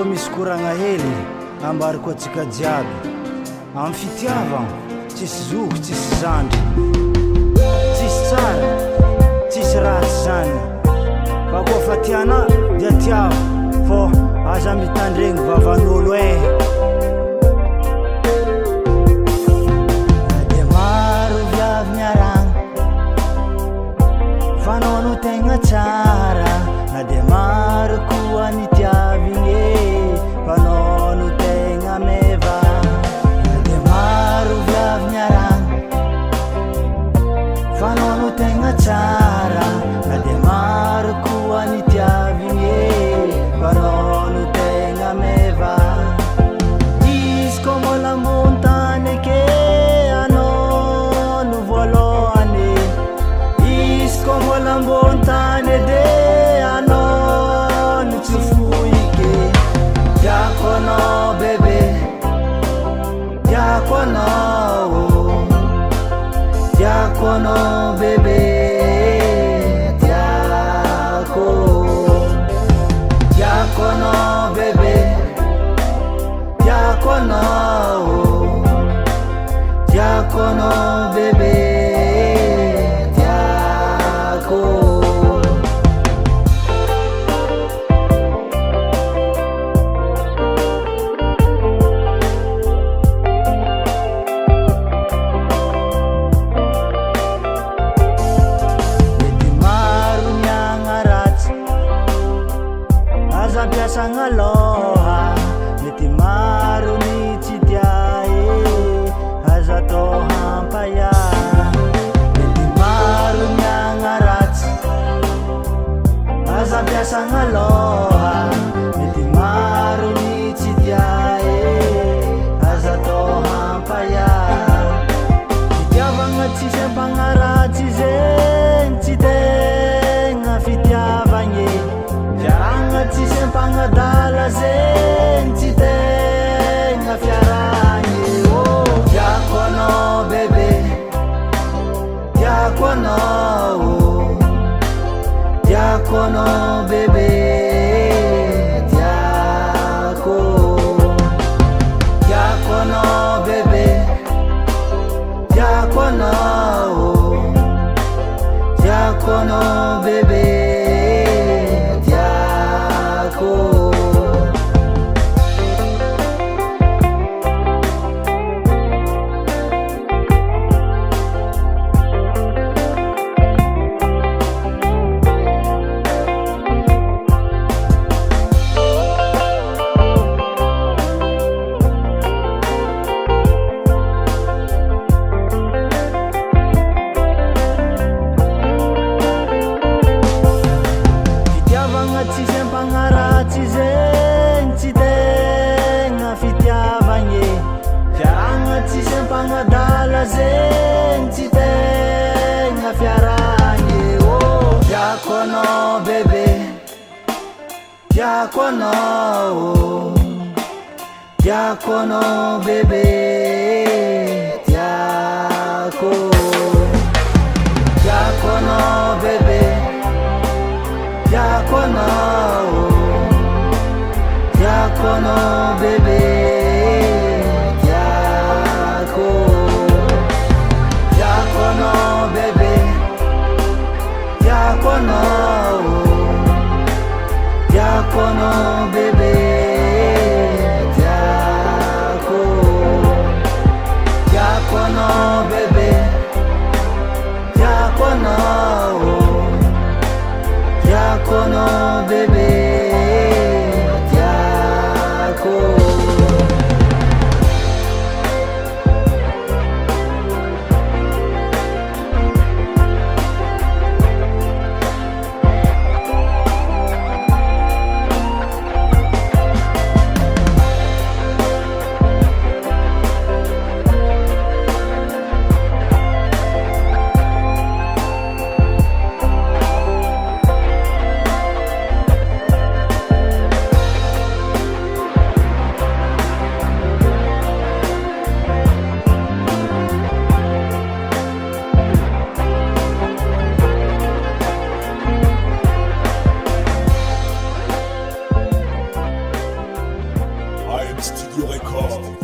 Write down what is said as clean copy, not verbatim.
koa misy koragna hely ambariko atsika jiaby amy fitiavagna tsisy zoky tsisy zandry tsisy tsara tsisy ratsy zany fa koa fa tiana dia tiavo fô aza mitandregny vavan'olo na dia maro viavy miaragna fanao no tegna tsara na dia maro koa nitiavigny fanao no tegna meva na dia maro viavy miaragna fanao no tegna tsara na dia maro koa nitiavigny fanao no tegna meva izy koa mbola ambony tany ake anao no voalohany izy koa mbola ambony tany ede anao no tsy foike tiako anao bebe tiako anao tiako anao bebe tiako tiako anao bebe tiako anao tiako anao bebe tiako Sangaloha mety maro ny tsy dia aza atao hampaya mety maro ny agnaratsy aza ampiasagna aloha mety maro ny tsy dia aza atao hampaya fitiavagna tsisy ampagnaratsy zegny tsy tegna fitiavagny fiaragna tsisy ampagnadala zegny tsy tegna fiaragny tiako anao bebe tiako anao tiako anao bebe tiako tiako anao bebe tiako anao tiako anao bebe tsisy ampagnaratsy zegny tsy tegna fitiavagny fiaragna tsisy ampagnadala zegny tsy tegna fiaragny tiako anao bebe tiako anao tiako anao bebe tiako tiako anao bebe tiako anao tiako anao bebe tiako tiako anao bebe tiako anao tiako anao bebe tiako Studio Record.